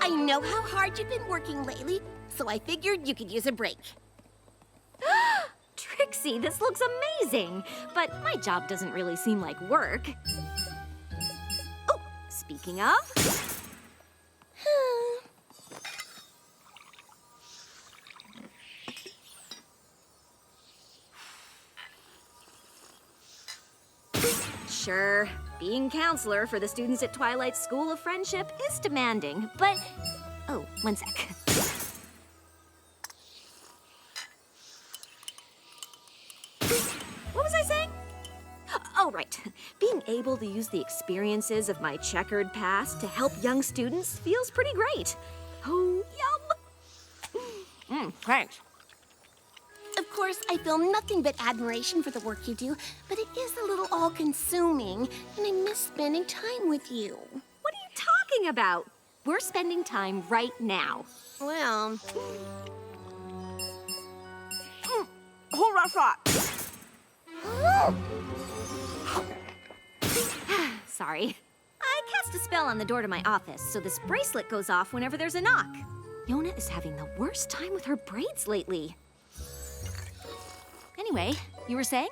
I know how hard you've been working lately, so I figured you could use a break. Trixie, this looks amazing, but my job doesn't really seem like work. Oh, speaking of... Sure, being counselor for the students at Twilight's School of Friendship is demanding, but... Oh, one sec. What was I saying? Oh, right. Being able to use the experiences of my checkered past to help young students feels pretty great. Oh, yum! Thanks. Of course, I feel nothing but admiration for the work you do, but it is a little all-consuming, and I miss spending time with you. What are you talking about? We're spending time right now. Well... Hold that thought. Sorry. I cast a spell on the door to my office, so this bracelet goes off whenever there's a knock. Yona is having the worst time with her braids lately. Anyway, you were saying?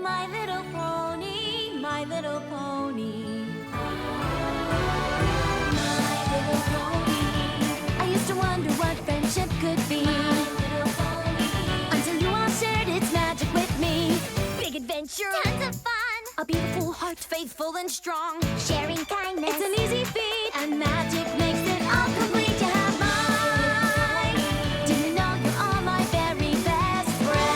My little pony, my little pony. My little pony. I used to wonder what friendship could be. My little pony. Until you all shared its magic with me. Big adventure. Tons of fun. A beautiful heart, faithful and strong. Sharing kindness. It's an easy feat. And magic makes it all complete to have mine. Do you know you're all my very best friends?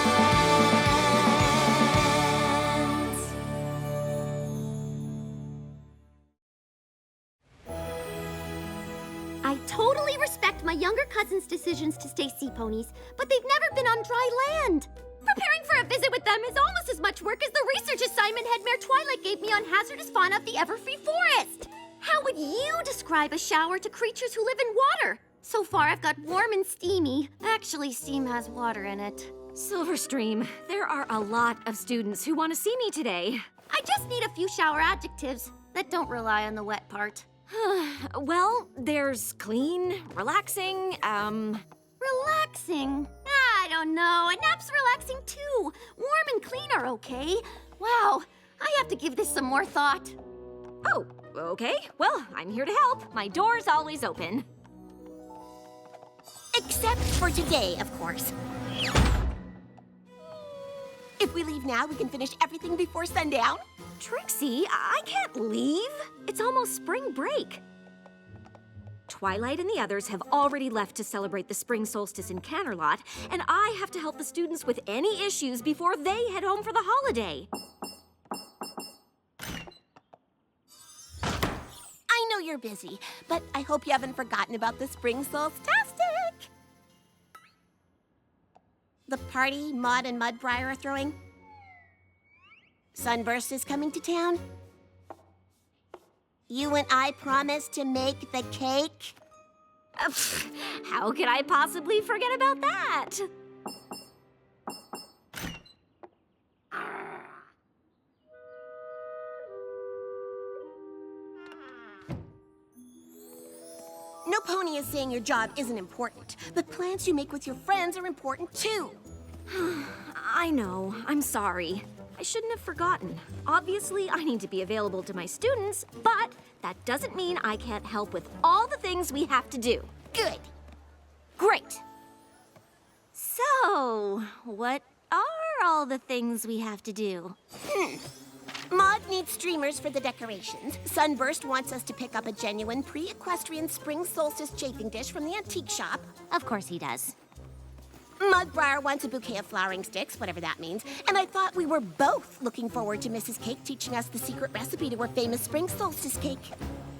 I totally respect my younger cousin's decisions to stay sea ponies, but they've never been on dry land. Preparing for a visit with them is almost as much work as the research assignment Head Mare Twilight gave me on hazardous fauna of the Everfree Forest. How would you describe a shower to creatures who live in water? So far, I've got warm and steamy. Actually, steam has water in it. Silverstream, there are a lot of students who want to see me today. I just need a few shower adjectives that don't rely on the wet part. Well, there's clean, relaxing, Relaxing? I don't know. A nap's relaxing too. Warm and clean are okay. Wow, I have to give this some more thought. Oh, okay. Well, I'm here to help. My door's always open. Except for today, of course. If we leave now, we can finish everything before sundown. Trixie, I can't leave. It's almost spring break. Twilight and the others have already left to celebrate the spring solstice in Canterlot, and I have to help the students with any issues before they head home for the holiday. I know you're busy, but I hope you haven't forgotten about the spring solstastic. The party Maud and Mudbriar are throwing. Sunburst is coming to town. You and I promised to make the cake. How could I possibly forget about that? No pony is saying your job isn't important, but plans you make with your friends are important too. I know. I'm sorry. I shouldn't have forgotten. Obviously, I need to be available to my students, but that doesn't mean I can't help with all the things we have to do. Good. Great. So, what are all the things we have to do? Maud needs streamers for the decorations. Sunburst wants us to pick up a genuine pre-equestrian spring solstice chafing dish from the antique shop. Of course he does. Mudbriar wants a bouquet of flowering sticks, whatever that means. And I thought we were both looking forward to Mrs. Cake teaching us the secret recipe to her famous spring solstice cake.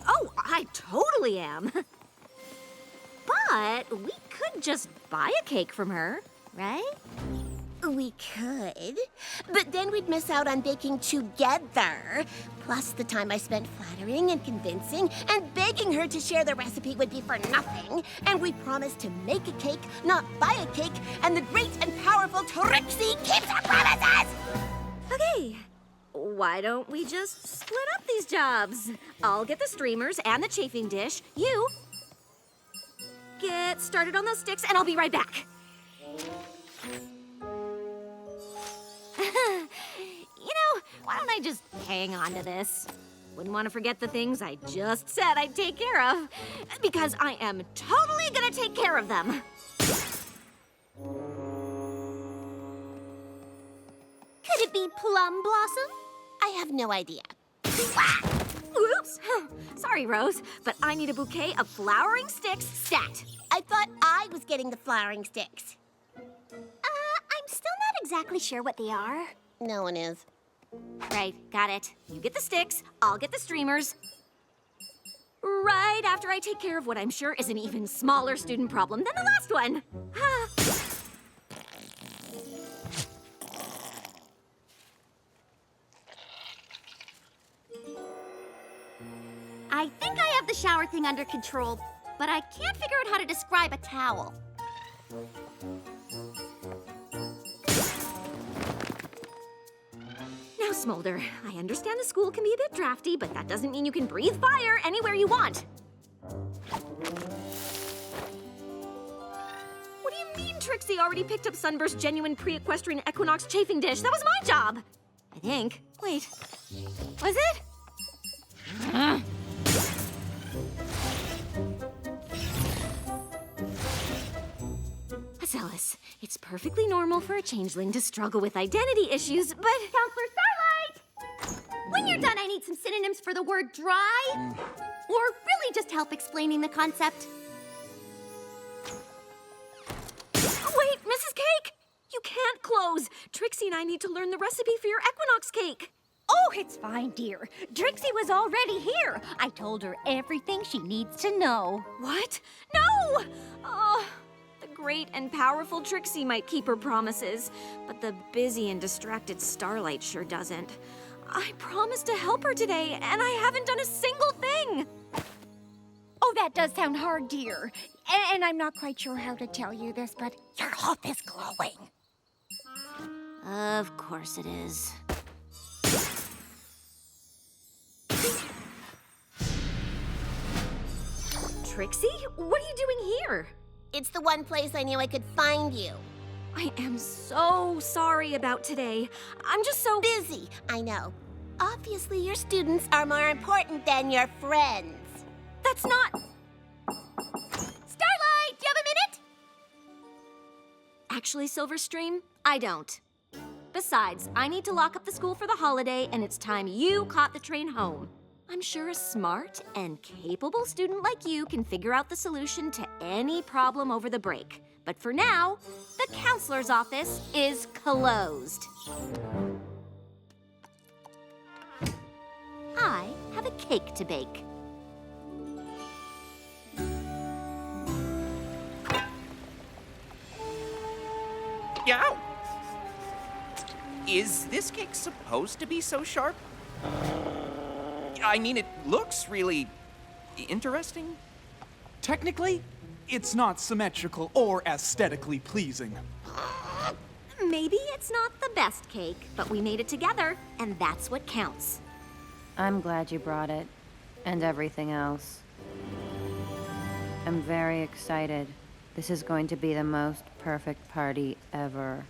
Oh, I totally am. But we could just buy a cake from her, right? We could, but then we'd miss out on baking together. Plus, the time I spent flattering and convincing and begging her to share the recipe would be for nothing. And we promised to make a cake, not buy a cake, and the great and powerful Trixie keeps her promises! Okay. Why don't we just split up these jobs? I'll get the streamers and the chafing dish. You get started on those sticks, and I'll be right back. Why don't I just hang on to this? Wouldn't want to forget the things I just said I'd take care of, because I am totally gonna take care of them. Could it be Plum Blossom? I have no idea. Oops. Sorry, Rose, but I need a bouquet of flowering sticks stat. I thought I was getting the flowering sticks. I'm still not exactly sure what they are. No one is. Right, got it. You get the sticks, I'll get the streamers. Right after I take care of what I'm sure is an even smaller student problem than the last one. I think I have the shower thing under control, but I can't figure out how to describe a towel. Now, Smolder, I understand the school can be a bit drafty, but that doesn't mean you can breathe fire anywhere you want. What do you mean Trixie already picked up Sunburst's genuine pre-equestrian equinox chafing dish? That was my job. I think. Wait. Was it? Alice, it's perfectly normal for a changeling to struggle with identity issues, but... Counselor Starlight! When you're done, I need some synonyms for the word dry. Or really just help explaining the concept. Wait, Mrs. Cake! You can't close. Trixie and I need to learn the recipe for your equinox cake. Oh, it's fine, dear. Trixie was already here. I told her everything she needs to know. What? No! Oh, the great and powerful Trixie might keep her promises, but the busy and distracted Starlight sure doesn't. I promised to help her today, and I haven't done a single thing. Oh, that does sound hard, dear. And I'm not quite sure how to tell you this, but your health is glowing. Of course it is. Trixie, what are you doing here? It's the one place I knew I could find you. I am so sorry about today. I'm just so Busy, I know. Obviously, your students are more important than your friends. That's not... Starlight, do you have a minute? Actually, Silverstream, I don't. Besides, I need to lock up the school for the holiday, and it's time you caught the train home. I'm sure a smart and capable student like you can figure out the solution to any problem over the break. But for now, the counselor's office is closed. I have a cake to bake. Yow! Is this cake supposed to be so sharp? I mean, it looks really interesting. Technically, it's not symmetrical or aesthetically pleasing. Maybe it's not the best cake, but we made it together, and that's what counts. I'm glad you brought it, and everything else. I'm very excited. This is going to be the most perfect party ever.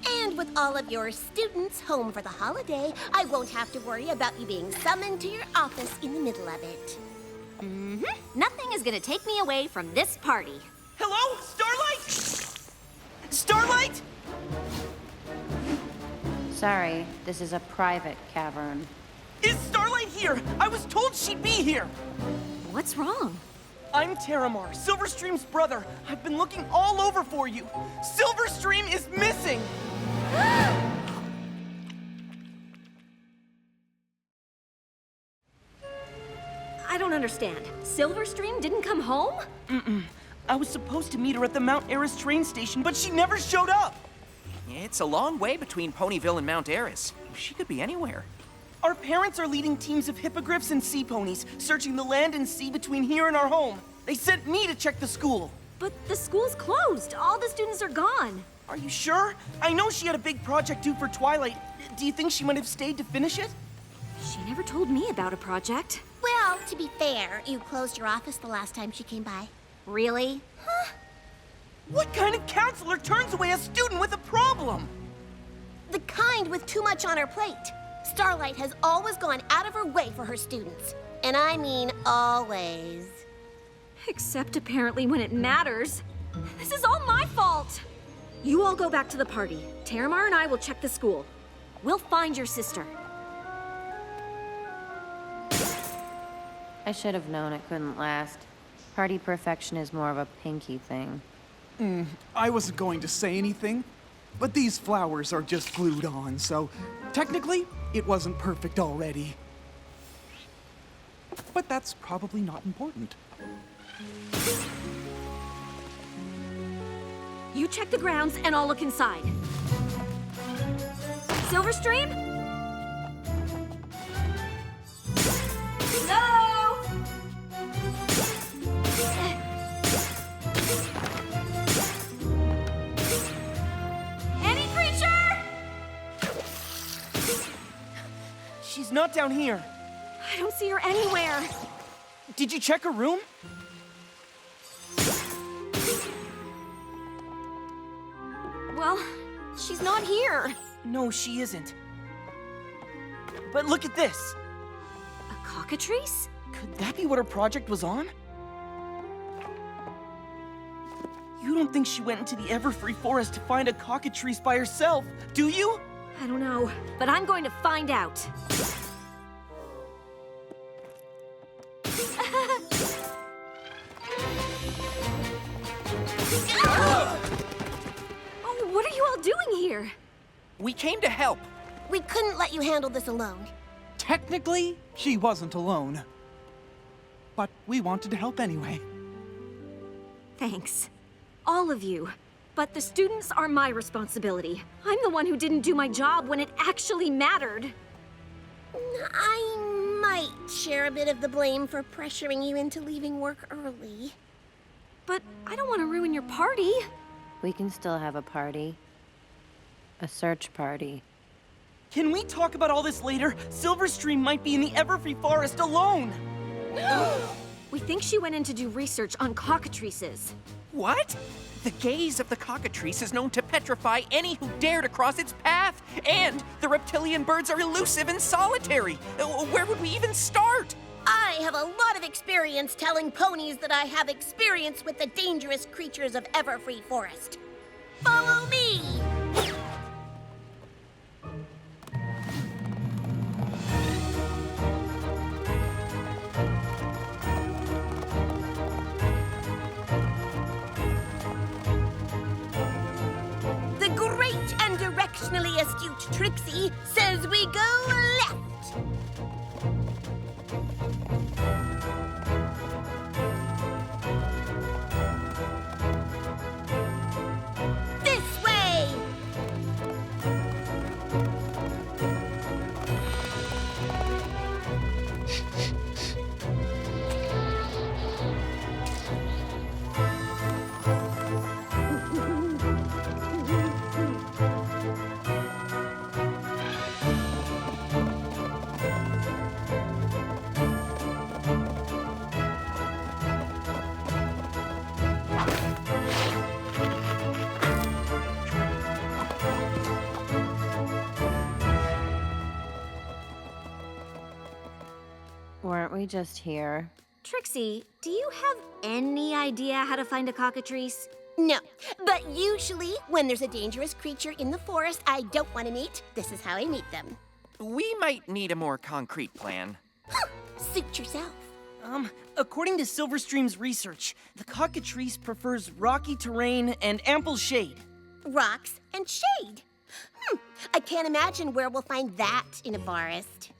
And with all of your students home for the holiday, I won't have to worry about you being summoned to your office in the middle of it. Nothing is gonna take me away from this party. Hello, Starlight? Starlight? Sorry, this is a private cavern. Is Starlight here? I was told she'd be here. What's wrong? I'm Terramar, Silverstream's brother. I've been looking all over for you. Silverstream is missing. I don't understand. Silverstream didn't come home? I was supposed to meet her at the Mount Eris train station, but she never showed up. It's a long way between Ponyville and Mount Eris. She could be anywhere. Our parents are leading teams of hippogriffs and sea ponies, searching the land and sea between here and our home. They sent me to check the school. But the school's closed. All the students are gone. Are you sure? I know she had a big project due for Twilight. Do you think she might have stayed to finish it? She never told me about a project. Well, to be fair, you closed your office the last time she came by. Really? What kind of counselor turns away a student with a problem? The kind with too much on her plate. Starlight has always gone out of her way for her students. And I mean always. Except apparently when it matters. This is all my fault. You all go back to the party. Terramar and I will check the school. We'll find your sister. I should have known it couldn't last. Party perfection is more of a Pinky thing. I wasn't going to say anything, but these flowers are just glued on, so technically, it wasn't perfect already. But that's probably not important. You check the grounds and I'll look inside. Silverstream? Hello? Any creature? She's not down here. I don't see her anywhere. Did you check her room? Well, she's not here. No, she isn't. But look at this. A cockatrice? Could that be what her project was on? You don't think she went into the Everfree Forest to find a cockatrice by herself, do you? I don't know, but I'm going to find out. Oh, what are you all doing here? We came to help. We couldn't let you handle this alone. Technically, she wasn't alone. But we wanted to help anyway. Thanks. All of you. But the students are my responsibility. I'm the one who didn't do my job when it actually mattered. I might share a bit of the blame for pressuring you into leaving work early. But I don't want to ruin your party. We can still have a party. A search party. Can we talk about all this later? Silverstream might be in the Everfree Forest alone. We think she went in to do research on cockatrices. What? The gaze of the cockatrice is known to petrify any who dare to cross its path. And the reptilian birds are elusive and solitary. Where would we even start? I have a lot of experience telling ponies that I have experience with the dangerous creatures of Everfree Forest. Follow me! The great and directionally astute Trixie says we go left. This way! Weren't we just here? Trixie, do you have any idea how to find a cockatrice? No, but usually when there's a dangerous creature in the forest I don't want to meet, this is how I meet them. We might need a more concrete plan. Suit yourself. According to Silverstream's research, the cockatrice prefers rocky terrain and ample shade. Rocks and shade. I can't imagine where we'll find that in a forest.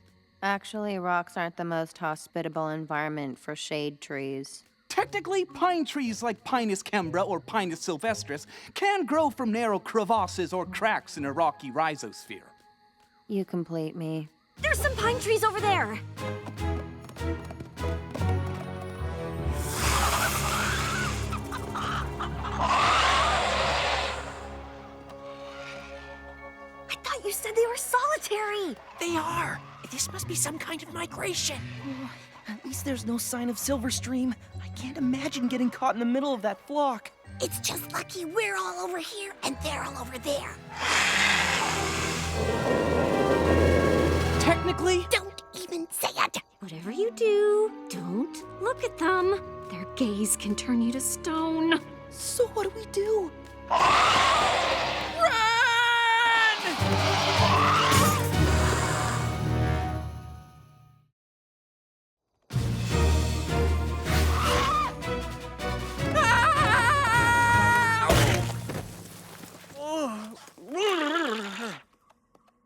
Actually, rocks aren't the most hospitable environment for shade trees. Technically, pine trees like Pinus cembra or Pinus sylvestris can grow from narrow crevasses or cracks in a rocky rhizosphere. You complete me. There's some pine trees over there. thought you said they were solitary. They are. This must be some kind of migration. At least there's no sign of Silverstream. I can't imagine getting caught in the middle of that flock. It's just lucky we're all over here and they're all over there. Technically, Don't even say it. Whatever you do, don't look at them. Their gaze can turn you to stone. so what do we do?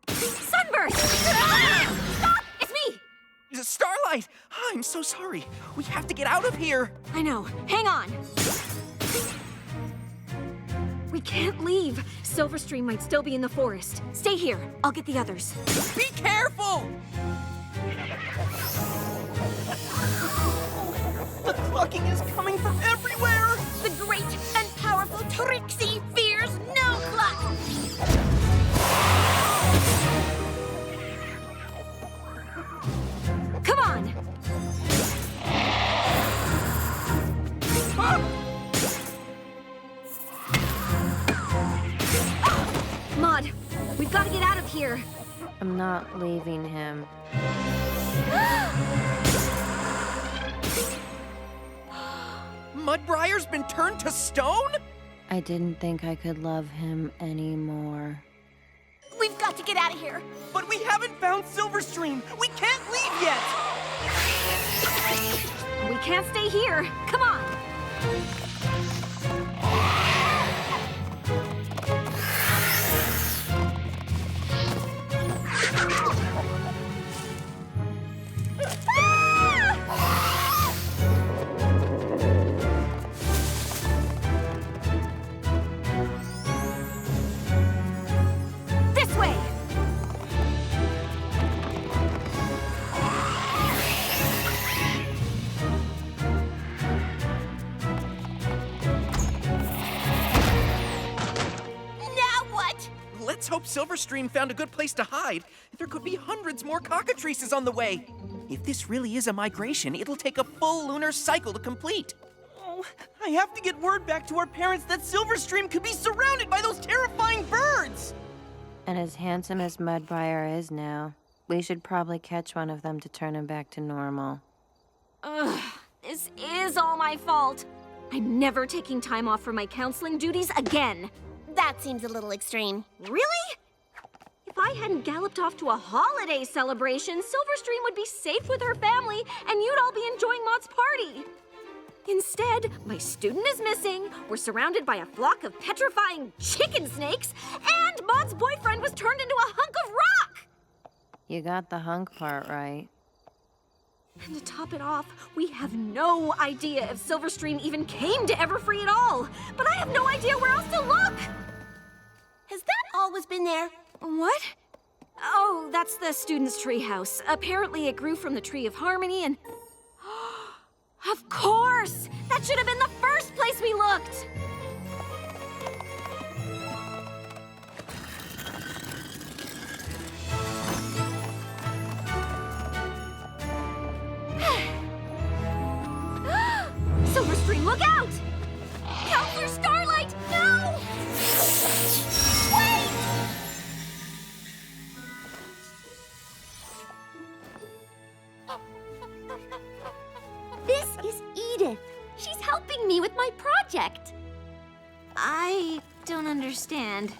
Sunburst! Stop! It's me! Starlight! I'm so sorry. We have to get out of here. I know. Hang on. We can't leave. Silverstream might still be in the forest. Stay here. I'll get the others. Be careful! The clucking is coming from everywhere! The great and powerful Trixie fears no cluck. Come on! Maud, we've got to get out of here. I'm not leaving him. Mudbrier's been turned to stone? I didn't think I could love him anymore. We've got to get out of here. But we haven't found Silverstream! We can't leave yet! We can't stay here. Come on. This way. Now what? Let's hope Silverstream found a good place to hide. There could be hundreds more cockatrices on the way. If this really is a migration, it'll take a full lunar cycle to complete. Oh, I have to get word back to our parents that Silverstream could be surrounded by those terrifying birds! And as handsome as Mudbriar is now, we should probably catch one of them to turn him back to normal. Ugh, this is all my fault. I'm never taking time off from my counseling duties again. That seems a little extreme. Really? If I hadn't galloped off to a holiday celebration, Silverstream would be safe with her family, and you'd all be enjoying Maud's party. Instead, my student is missing, we're surrounded by a flock of petrifying chicken snakes, and Maud's boyfriend was turned into a hunk of rock! You got the hunk part right. And to top it off, we have no idea if Silverstream even came to Everfree at all. But I have no idea where else to look! Has that always been there? What? Oh, that's the student's treehouse. Apparently it grew from the Tree of Harmony and... Of course! That should have been the first place we looked! Silverstream, look out! Counselor Starlight, no! Wait! This is Edith. She's helping me with my project. I don't understand.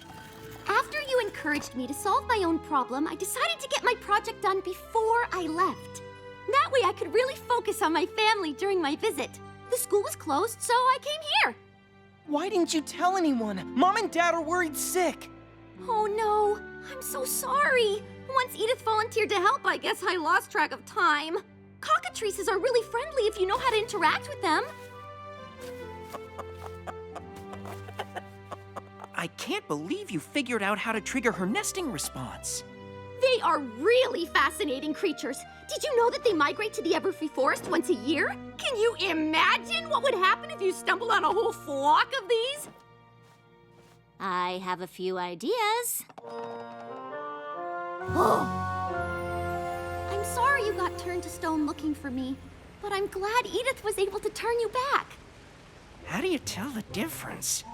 After you encouraged me to solve my own problem, I decided to get my project done before I left. That way I could really focus on my family during my visit. The school was closed, so I came here. Why didn't you tell anyone? Mom and Dad are worried sick. Oh no, I'm so sorry. Once Edith volunteered to help, I guess I lost track of time. Cockatrices are really friendly if you know how to interact with them. I can't believe you figured out how to trigger her nesting response. They are really fascinating creatures. Did you know that they migrate to the Everfree Forest once a year? Can you imagine what would happen if you stumbled on a whole flock of these? I have a few ideas. I'm sorry you got turned to stone looking for me, but I'm glad Edith was able to turn you back. How do you tell the difference?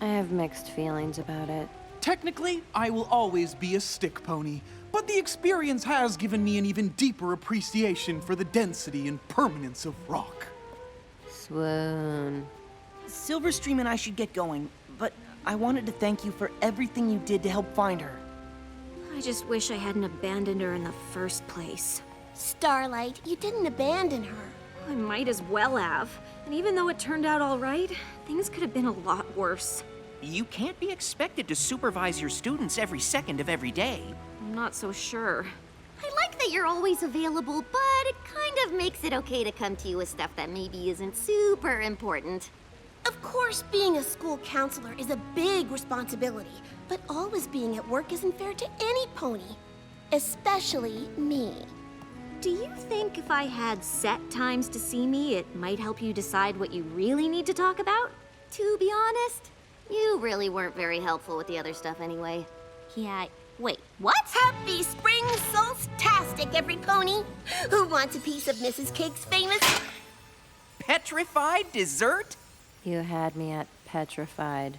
I have mixed feelings about it. Technically, I will always be a stick pony, but the experience has given me an even deeper appreciation for the density and permanence of rock. Swoon. Silverstream and I should get going, but I wanted to thank you for everything you did to help find her. I just wish I hadn't abandoned her in the first place. Starlight, you didn't abandon her. I might as well have. And even though it turned out all right, things could have been a lot worse. You can't be expected to supervise your students every second of every day. I'm not so sure. I like that you're always available, but it kind of makes it okay to come to you with stuff that maybe isn't super important. Of course, being a school counselor is a big responsibility, but always being at work isn't fair to any pony, especially me. Do you think if I had set times to see me, it might help you decide what you really need to talk about? To be honest, you really weren't very helpful with the other stuff anyway. Yeah, wait, what? Happy Spring Solstastic, every pony! Who wants a piece of Mrs. Cake's famous... Petrified dessert? You had me at petrified.